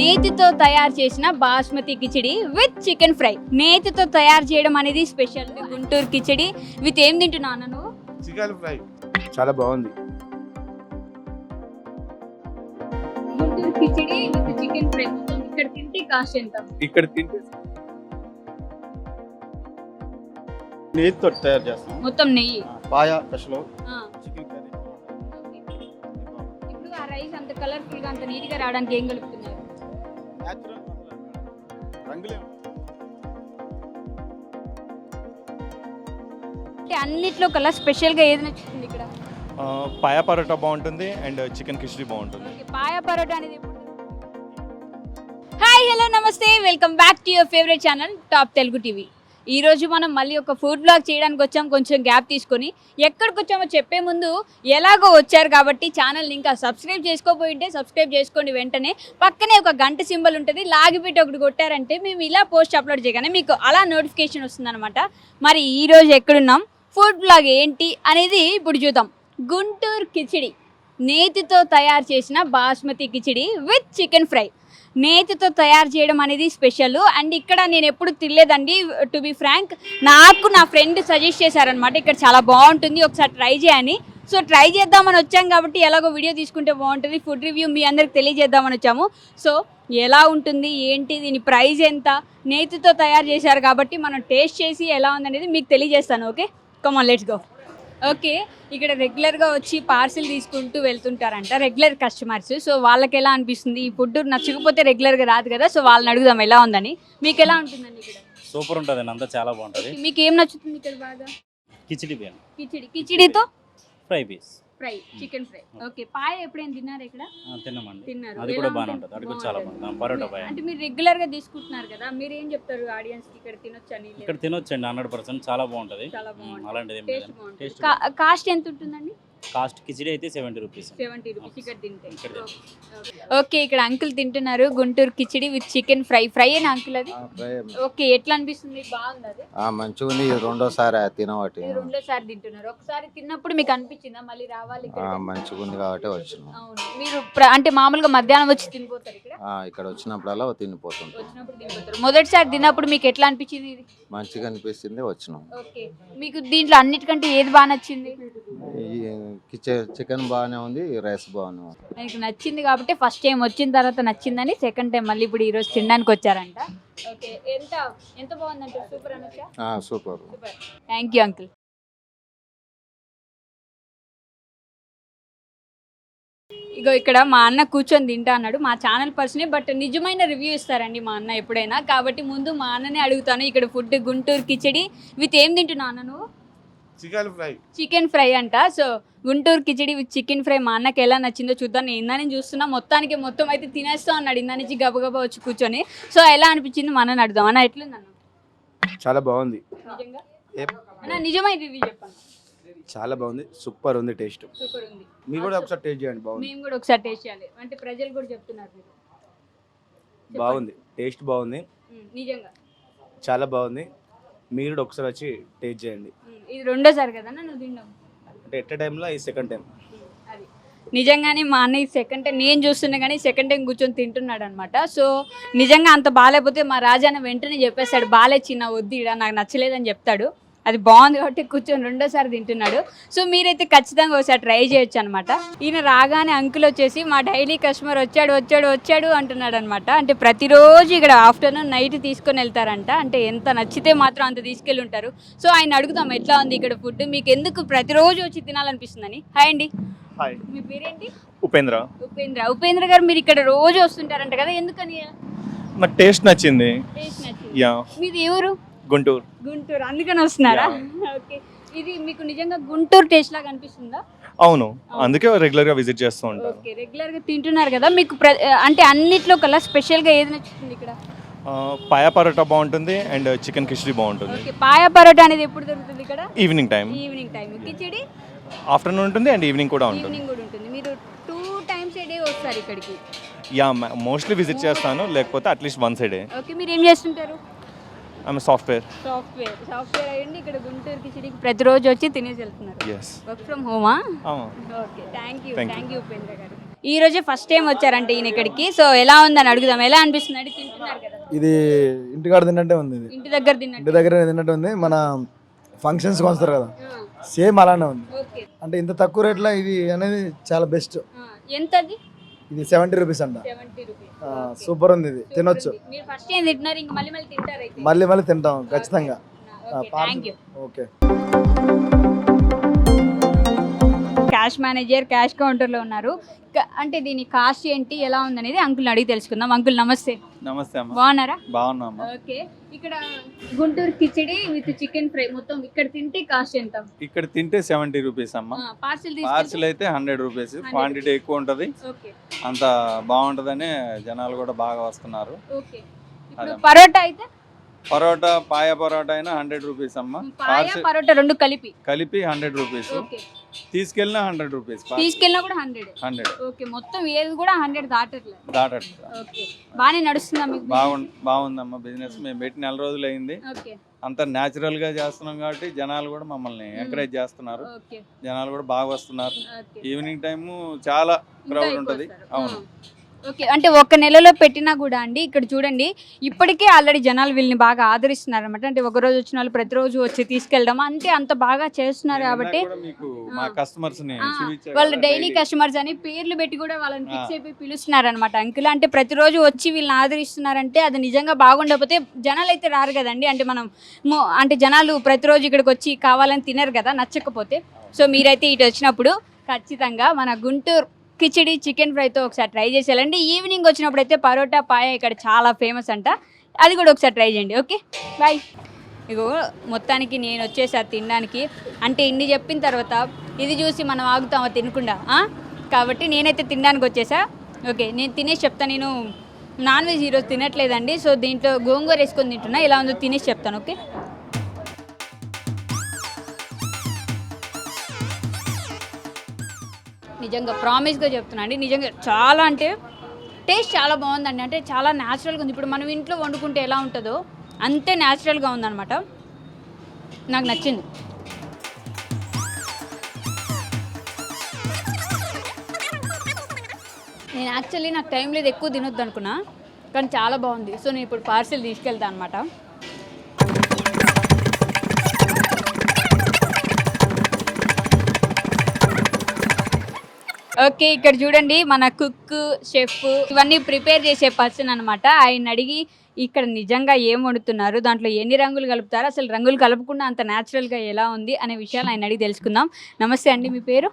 నేతితో తయారు చేసిన basmati khichdi with chicken fry. నేతితో తయారు చేయడం అనేది స్పెషల్. గుంటూరు కిచిడి విత్ ఏం తింటున్నావు అన్న నువ్వు? Chicken fry. చాలా బాగుంది. Guntur khichdi with chicken fry. ఇక్కడ తింటే కాస్ట్ ఎంత? ఇక్కడ తింటే నెయ్యితో తయారు చేస్తాం. మొత్తం నెయ్యి, పాయా స్పెషల్, చికెన్ కర్రీ. ఇప్పుడు ఆ రైస్ అంత కలర్ఫుల్ గా అంత నీట్ గా రావడానికి ఏం కలుపుతున్నారు? నేచురల్ రంగులే. అంటే అన్నిట్లో కల్లా స్పెషల్ గా ఏది నచ్చుతుంది ఇక్కడ? పాయా పరోటా బాగుంటుంది అండ్ చికెన్ కిచిడి బాగుంటుంది. పాయా పరోటా అనేది హాయ్ హలో నమస్తే, welcome back to your favourite channel top Telugu TV. ఈరోజు మనం మళ్ళీ ఒక ఫుడ్ బ్లాగ్ చేయడానికి వచ్చాం, కొంచెం గ్యాప్ తీసుకొని. ఎక్కడికి వచ్చామో చెప్పే ముందు ఎలాగో వచ్చారు కాబట్టి ఛానల్ని ఇంకా సబ్స్క్రైబ్ చేసుకోపోయింటే సబ్స్క్రైబ్ చేసుకోండి. వెంటనే పక్కనే ఒక గంట సింబల్ ఉంటుంది, లాగిపెట్టి ఒకటి కొట్టారంటే మేము ఇలా పోస్ట్ అప్లోడ్ చేయగానే మీకు అలా నోటిఫికేషన్ వస్తుందన్నమాట. మరి ఈరోజు ఎక్కడున్నాం, ఫుడ్ బ్లాగ్ ఏంటి అనేది ఇప్పుడు చూద్దాం. గుంటూరు కిచిడి, నేతితో తయారు చేసిన basmati khichdi with chicken fry. నేతితో తయారు చేయడం అనేది స్పెషల్. అండ్ ఇక్కడ నేను ఎప్పుడు తినలేదండి, టు బి ఫ్రాంక్. నాకు నా ఫ్రెండ్ సజెస్ట్ చేశారనమాట, ఇక్కడ చాలా బాగుంటుంది, ఒకసారి ట్రై చేయని. సో ట్రై చేద్దామని వచ్చాం కాబట్టి ఎలాగో వీడియో తీసుకుంటే బాగుంటుంది, ఫుడ్ రివ్యూ మీ అందరికి తెలియజేద్దామని వచ్చాము. సో ఎలా ఉంటుంది ఏంటి, దీని ప్రైస్ ఎంత, నేతితో తయారు చేశారు కాబట్టి మనం టేస్ట్ చేసి ఎలా ఉందనేది మీకు తెలియజేస్తాను. Okay, come on let's go. Okay, ఇక్కడ రెగ్యులర్గా వచ్చి పార్సిల్ తీసుకుంటూ వెళ్తుంటారంట రెగ్యులర్ కస్టమర్స్. సో వాళ్ళకి ఎలా అనిపిస్తుంది, ఈ ఫుడ్ నచ్చకపోతే రెగ్యులర్గా రాదు కదా, సో వాళ్ళని అడుగుదాం ఎలా ఉందని. మీకు ఎలా ఉంటుందండి ఇక్కడ? సూపర్ ఉంటుంది అంతా, చాలా బాగుంటుంది. మీకు ఏం నచ్చుతుంది ఇక్కడ బాగా? కిచిడి బిర్యానీ. కిచిడితో fry piece fry, chicken fry. Okay, paya ఎప్పుడైనా తిన్నారు ఇక్కడ? తిన్నామండి. తిన్నారు, అది కూడా బాగానే ఉంటుంది, అది కూడా చాలా బాగుంటుంది. పరోటా పాయ అంటే మీరు రెగ్యులర్ గా తీసుకుంటున్నారు కదా, మీరు ఏం చెప్తారు ఆడియన్స్ కి ఇక్కడ తినొచ్చని? ఇక్కడ తినొచ్చండి, 100% చాలా బాగుంటుంది. చాలా బాగుంటుంది, అలాంటిది టేస్ట్ బాగుంటుంది. కాస్ట్ ఎంత ఉంటుందండి? కాస్ట్ కిచిడి అయితే 70 రూపీస్. 70 రూపీస్ ఇక్కడ తింటే. ఓకే, ఇక్కడ అంకుల్ తింటున్నారు Guntur khichdi with chicken fry. Fry అయినా అంకుల్ అది? ఓకే, ఎట్లా అనిపిస్తుంది? బాగుంది అది? మంచిగా ఉంది. రెండోసారి తినవాటి. రెండోసారి తింటున్నారు. ఒకసారి తిన్నప్పుడు మీకు అనిపించిందా మళ్ళీ రావాలి? మంచిగా ఉంది కాబట్టి వచ్చినాం. అవును, మీరు అంటే మామూలుగా మధ్యాహ్నం వచ్చి తినిపోతారు ఇక్కడ? ఇక్కడ వచ్చినప్పుడల్లా తినిపోతుంటాం. వచ్చినప్పుడు తినిపోతారు. మొదటిసారి తిన్నప్పుడు మీకు ఎట్లా అనిపించింది? ఇది మంచిగా అనిపిస్తుంది, వచ్చినాం. ఓకే, మీకు దీంట్లో అన్నిటికంటే ఏది బాగా నచ్చింది? చికెన్ బాగానే ఉంది, రైస్ బాగానే ఉంది. మీకు నచ్చింది కాబట్టి ఫస్ట్ టైం వచ్చిన తర్వాత నచ్చిందని సెకండ్ టైం మళ్ళీ ఇప్పుడు ఈరోజు తినడానికి వచ్చారంట. ఓకే, ఎంత ఎంత బాగుందంటే సూపర్ అనొచ్చా? సూపర్. Thank you uncle. ఇగో ఇక్కడ మా అన్న కూర్చొని తింటా అన్నాడు, మా ఛానల్ పర్సనే, బట్ నిజమైన రివ్యూ ఇస్తారండి మా అన్న ఎప్పుడైనా. కాబట్టి ముందు మా అన్ననే అడుగుతాను. ఇక్కడ ఫుడ్ గుంటూరు కిచిడి విత్ ఏం తింటున్నావు అన్న నువ్వు? Chicken fry. చికెన్ ఫ్రై అంట. So Guntur khichdi with chicken fry మా అన్నకి ఎలా నచ్చిందో చూద్దాం. నేను ఇందా నుంచి చూస్తున్నా, మొత్తం అయితే తినేస్తా అన్నాడు ఇందా నుంచి గబగబా వచ్చి కూర్చొని. సో ఎలా అనిపించింది మా అన్నని అడుగుదాం. అన్న ఎట్లుంది అన్న? చాలా బాగుంది. నిజంగా అన్న నిజమైన రివ్యూ చెప్పండి. చాలా బాగుంది, సూపర్ ఉంది, టేస్ట్ సూపర్ ఉంది. మీరు కూడా ఒకసారి టేస్ట్ చేయండి. బాగుంది. మేము కూడా ఒకసారి టేస్ట్ చేయాలి, అంటే ప్రజలు కూడా చెప్తున్నారు మీరు. బాగుంది, టేస్ట్ బాగుంది, నిజంగా చాలా బాగుంది. మీరు కూడా ఒకసారి వచ్చి టేస్ట్ చేయండి. ఇది రెండోసారి కదా నువ్వు తిన్నావు? అంటే ఎట్ టైంలో ఈ సెకండ్ టైం. అది నిజంగానే మా అన్న ఈ సెకండ్ టైం నేను చూస్తున్నా కానీ సెకండ్ టైం కూర్చొని తింటున్నాడు అనమాట. సో నిజంగా అంత బాగాలేకపోతే మా రాజాన్న వెంటనే చెప్పేస్తాడు, బాగాలే చిన్న వద్దు ఇడా నాకు నచ్చలేదని చెప్తాడు. అది బాగుంది కాబట్టి కూర్చొని రెండోసారి తింటున్నాడు. సో మీరైతే ఖచ్చితంగా ఒకసారి ట్రై చేయొచ్చు అనమాట. ఈయన రాగానే అంకుల్ వచ్చేసి మా డైలీ కస్టమర్ వచ్చాడు అంటున్నాడు అనమాట. అంటే ప్రతిరోజు ఇక్కడ ఆఫ్టర్నూన్ నైట్ తీసుకొని వెళ్తారంట. అంటే ఎంత నచ్చితే మాత్రం అంత తీసుకెళ్ళి ఉంటారు. సో ఆయన అడుగుతాం ఎట్లా ఉంది ఇక్కడ ఫుడ్, మీకు ఎందుకు ప్రతిరోజు వచ్చి తినాలనిపిస్తుందని. హాయ్ అండి. హాయ్, మీ పేరేంటి? ఉపేంద్ర గారు. మీరు ఇక్కడ రోజు వస్తుంటారంట కదా, ఎందుకని? నాకు టేస్ట్ నచ్చింది. యా. మీది ఎవరు? గుంటూరు. అందుకని వస్తున్నారా? ఓకే, ఇది మీకు నిజంగా గుంటూరు టేస్ట్ లాగా అనిపిస్తుందా? అవును, అందుకే రెగ్యులర్ గా విజిట్ చేస్తూ ఉంటాను. ఓకే, రెగ్యులర్ గా తింటున్నారు కదా, మీకు అంటే అన్నిట్లో కల్లా స్పెషల్ గా ఏది నచ్చుతుంది ఇక్కడ? పాయా పరోటా బాగుంటుంది అండ్ చికెన్ కిచిడి బాగుంటుంది. ఓకే, పాయా పరోటా అనేది ఎప్పుడు దొరుకుతుంది ఇక్కడ? Evening time. కిచిడి ఆఫ్టర్నూన్ ఉంటుంది అండ్ ఈవినింగ్ కూడా ఉంటుంది. మీరు 2 times a day వస్తారు ఇక్కడికి? యా, మోస్ట్లీ విజిట్ చేస్తాను, లేకపోతే అట్లీస్ట్ వన్స్ ఏ డే. ఓకే, మీరు ఏం చేస్తుంటారు? ఐఎమ్ సాఫ్ట్వేర్ అయ్యండి. ఇక్కడ గుంటూరు కిచిడికి ప్రతిరోజు వచ్చి తినేసి వెళ్తున్నారు. వర్క్ ఫ్రమ్ హోమా? Okay, thank you Upendra garu. ఈ రోజే ఫస్ట్ టైం వచ్చారంటే ఈయన ఇక్కడికి. సో ఎలా ఉందని అడుగుదాం. ఎలా అనిపిస్తుంది అంటే తింటున్నారు కదా, ఇది ఇంటికాడ తిన్నట్టే ఉంది. ఇది ఇంటి దగ్గర ఇంటి తిన్నట్టు. దగ్గర తిన్నట్టు ఉంది. మన ఫంక్షన్స్కి వస్తారు కదా, సేమ్ అలానే ఉంది. ఓకే. అంటే ఇంత తక్కువ రేట్లో ఇది అనేది చాలా బెస్ట్. ఎంత అది? ఇది 70 రూపీస్ అంట. 70 రూపీస్. సూపర్ ఉంది, ఇది తినొచ్చు. మీరు ఫస్ట్ టైం తింటున్నారు, ఇంకా మళ్ళీ మళ్ళీ తింటారు అయితే. మళ్ళీ మళ్ళీ తింటాం ఖచ్చితంగా. Thank you. Okay. Cash manager cash కౌంటర్లో ఉన్నారు. అంటే దీని కాస్ట్ ఏంటి, ఎలా ఉందనేది అంకుల్ అడిగి తెలుసుకుందాం. అంకుల్ నమస్తే. నమస్తే అమ్మ. బాగున్నారా? బాగున్నా అమ్మ. ఓకే. ఇక్కడ Guntur khichdi with chicken fry మొత్తం ఇక్కడ తింటే కాస్ట్ ఎంత? ఇక్కడ తింటే 70 రూపీస్ అమ్మ. పార్సిల్ అయితే 100 రూపీస్. క్వాంటిటీ ఎక్కువ ఉంటుంది, ఓకే. అంత బాగుంటుందని జనాలు కూడా బాగా వస్తున్నారు. ఓకే. పరోటా అయితే పరోటా పాయ పరోటా అయినా 100 రూపీస్ అమ్మ. పాయ పరోటా రెండు కలిపి 100 రూపీస్. ఓకే. తీసుకెళ్ళినా 100 రూపీస్. తీసుకెళ్ళినా కూడా 100. ఓకే. మొత్తం ఏది కూడా 100 దాటట్లేదు. ఓకే. బాగానే నడుస్తుందా మీకు? బాగుందమ్మా బిజినెస్. మేము పెట్టి 4 రోజులు అయింది. ఓకే. అంత న్యాచురల్ గా చేస్తున్నాం కాబట్టి జనాలు కూడా మమ్మల్ని ఎంకరేజ్ చేస్తున్నారు. జనాలు కూడా బాగా వస్తున్నారు. ఈవినింగ్ టైము చాలా క్రౌడ్ ఉంటుంది. అవును. ఓకే. అంటే ఒక నెలలో పెట్టినా కూడా అండి ఇక్కడ చూడండి ఇప్పటికే ఆల్రెడీ జనాలు వీళ్ళని బాగా ఆదరిస్తున్నారు అనమాట. అంటే ఒక రోజు వచ్చిన వాళ్ళు ప్రతిరోజు వచ్చి తీసుకెళ్ళడం అంటే అంత బాగా చేస్తున్నారు కాబట్టి వాళ్ళు డైలీ కస్టమర్స్ అని పేర్లు పెట్టి కూడా వాళ్ళని ఫిక్స్ అయిపోయి పిలుస్తున్నారు అనమాట అంకుల్. అంటే ప్రతిరోజు వచ్చి వీళ్ళని ఆదరిస్తున్నారంటే అది నిజంగా బాగుండకపోతే జనాలు అయితే రారు కదండి. అంటే మనం అంటే జనాలు ప్రతిరోజు ఇక్కడికి వచ్చి కావాలని తినరు కదా నచ్చకపోతే. సో మీరైతే ఇటు వచ్చినప్పుడు ఖచ్చితంగా మన గుంటూరు కిచిడి చికెన్ ఫ్రైతో ఒకసారి ట్రై చేసి వెళ్ళండి. ఈవినింగ్ వచ్చినప్పుడు అయితే పరోటా పాయ ఇక్కడ చాలా ఫేమస్ అంట, అది కూడా ఒకసారి ట్రై చేయండి. Okay bye. ఇగో మొత్తానికి నేను వచ్చేసా తినడానికి. అంటే ఇన్ని చెప్పిన తర్వాత ఇది చూసి మనం ఆగుతామా తినకుండా, కాబట్టి నేనైతే తినడానికి వచ్చేసా. ఓకే. నేను తినేసి చెప్తాను. నేను నాన్ వెజ్ ఈరోజు తినట్లేదండి. సో దీంట్లో గోంగూర వేసుకొని తింటున్నా. ఎలా ఉందో తినేసి చెప్తాను. ఓకే. నిజంగా ప్రామిస్గా చెప్తున్నా అండి, నిజంగా చాలా అంటే టేస్ట్ చాలా బాగుందండి. అంటే చాలా న్యాచురల్గా ఉంది. ఇప్పుడు మనం ఇంట్లో వండుకుంటే ఎలా ఉంటుందో అంతే న్యాచురల్గా ఉందన్నమాట. నాకు నచ్చింది. నేను యాక్చువల్లీ నాకు టైం లేదు, ఎక్కువ తినొద్దు అనుకున్నా, కానీ చాలా బాగుంది. సో నేను ఇప్పుడు పార్సిల్ తీసుకెళ్తాను అనమాట. ఓకే. ఇక్కడ చూడండి మన కుక్ షెఫ్ ఇవన్నీ ప్రిపేర్ చేసే పర్సన్ అనమాట. ఆయన అడిగి ఇక్కడ నిజంగా ఏం వండుతున్నారు, దాంట్లో ఎన్ని రంగులు కలుపుతారు, అసలు రంగులు కలపకుండా అంత న్యాచురల్గా ఎలా ఉంది అనే విషయాలు ఆయన అడిగి తెలుసుకుందాం. నమస్తే అండి, మీ పేరు?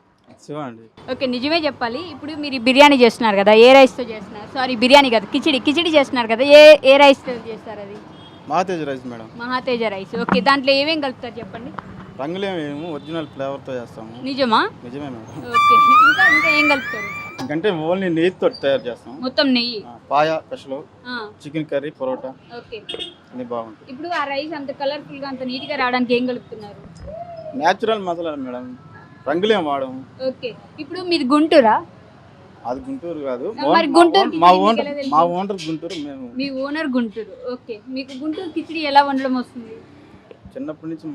ఓకే. నిజమే చెప్పాలి, ఇప్పుడు మీరు బిర్యానీ చేస్తున్నారు కదా, ఏ రైస్తో చేస్తున్నారు? సారీ బిర్యానీ కదా, కిచిడి చేస్తున్నారు కదా, ఏ రైస్తో చేస్తారు? అది మహాతేజ రైస్ మేడం. మహాతేజ రైస్. ఓకే. దాంట్లో ఏమేమి కలుపుతారు చెప్పండి. రంగులేమేమో ఒరిజినల్ ఫ్లేవర్తో చేస్తాము. నిజమా? నిజమే మేడం. ఓకే. ఇంకా ఏం కలుపుతారు? అంటే ఓన్లీ నెయ్యితో తయారు చేస్తాం. మొత్తం నెయ్యి, paya special, chicken curry, parotta. Okay. అన్ని బాగుంటుంది. ఇప్పుడు ఆ రైస్ అంత కలర్ఫుల్ గా అంత నీట్ గా రావడానికి ఏం కలుపుతున్నారు? న్యాచురల్ మసాలా మేడం, రంగులేం వాడము. ఓకే. ఇప్పుడు మీది గుంటూరా? అది గుంటూరు కాదు, మరి గుంటూరు మా ఓనర్ గుంటూరు, మేము మీ ఓనర్ గుంటూరు. ఓకే. మీకు గుంటూరు కిచిడి ఎలా వండడం వస్తుంది? చిన్నప్పటి నుంచి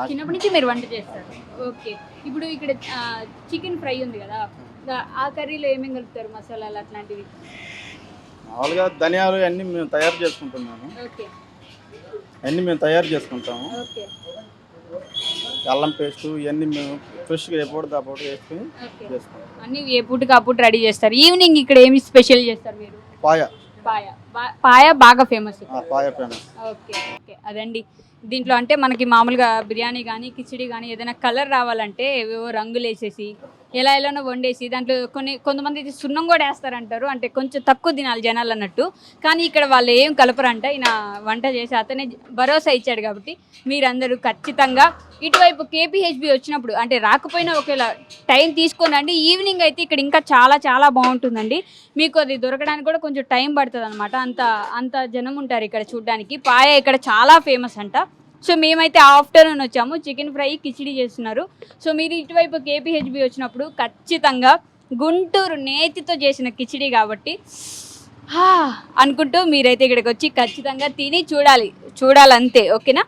చిన్నప్పటి నుంచి మీరు వంట చేస్తారు. ఓకే. ఇప్పుడు ఇక్కడ చికెన్ ఫ్రై ఉంది కదా, ఆ కర్రీలో ఏమేమి కలుపుతారు, మసాలాలు అట్లాంటివి? మామూలుగా ధనియాలు అన్నీ మేము తయారు చేసుకుంటున్నాము. ఓకే. అన్నీ మేము తయారు చేసుకుంటాము. ఓకే. అల్లం పేస్ట్ ఇవన్నీ మేము ఫ్రెష్గా ఎప్పుడు అప్పుడు వేసుకుని చేసుకుంటాం. అన్నీ ఏ పూటకి అప్పుడు రెడీ చేస్తారు. ఈవినింగ్ ఇక్కడ ఏమి స్పెషల్ చేస్తారు మీరు? పాయ బాగా ఫేమస్. పాయ ఫేమస్. ఓకే. ఓకే. అదండి. దీంట్లో అంటే మనకి మామూలుగా బిర్యానీ కానీ కిచిడి కానీ ఏదైనా కలర్ రావాలంటే ఏవో రంగులు వేసేసి ఎలానో వండేసి దాంట్లో కొంతమంది సున్నం కూడా వేస్తారంటారు. అంటే కొంచెం తక్కువ తినాలి జనాలు అన్నట్టు, కానీ ఇక్కడ వాళ్ళు ఏం కలపరంట. ఈయన వంట చేసి అతనే భరోసా ఇచ్చాడు. కాబట్టి మీరందరూ ఖచ్చితంగా ఇటువైపు కేపీహెచ్బి వచ్చినప్పుడు, అంటే రాకపోయినా ఒకవేళ టైం తీసుకోనండి, ఈవినింగ్ అయితే ఇక్కడ ఇంకా చాలా చాలా బాగుంటుందండి. మీకు అది దొరకడానికి కూడా కొంచెం టైం పడుతుంది అనమాట. అంత జనం ఉంటారు ఇక్కడ చూడడానికి. పాయ ఇక్కడ చాలా ఫేమస్ అంట. సో మేమైతే ఆఫ్టర్నూన్ వచ్చాము, చికెన్ ఫ్రై కిచిడి చేస్తున్నారు. సో మీరు ఇటువైపు కేపీహెచ్బి వచ్చినప్పుడు ఖచ్చితంగా గుంటూరు నేతితో చేసిన కిచిడి కాబట్టి అనుకుంటూ మీరైతే ఇక్కడికి వచ్చి ఖచ్చితంగా తిని చూడాలంతే. ఓకేనా?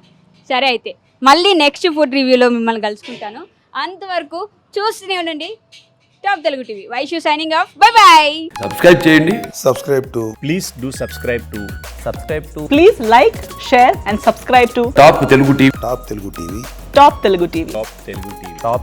సరే అయితే మళ్ళీ నెక్స్ట్ ఫుడ్ రివ్యూలో మిమ్మల్ని కలుసుకుంటాను. అంతవరకు చూస్తూనే ఉండండి Top Telugu TV. Vaishu signing off. Bye bye. Subscribe చేయండి. Subscribe to please do subscribe to Please like, share and subscribe to Top Telugu TV. Top Telugu TV. Top Telugu TV. Top Telugu TV.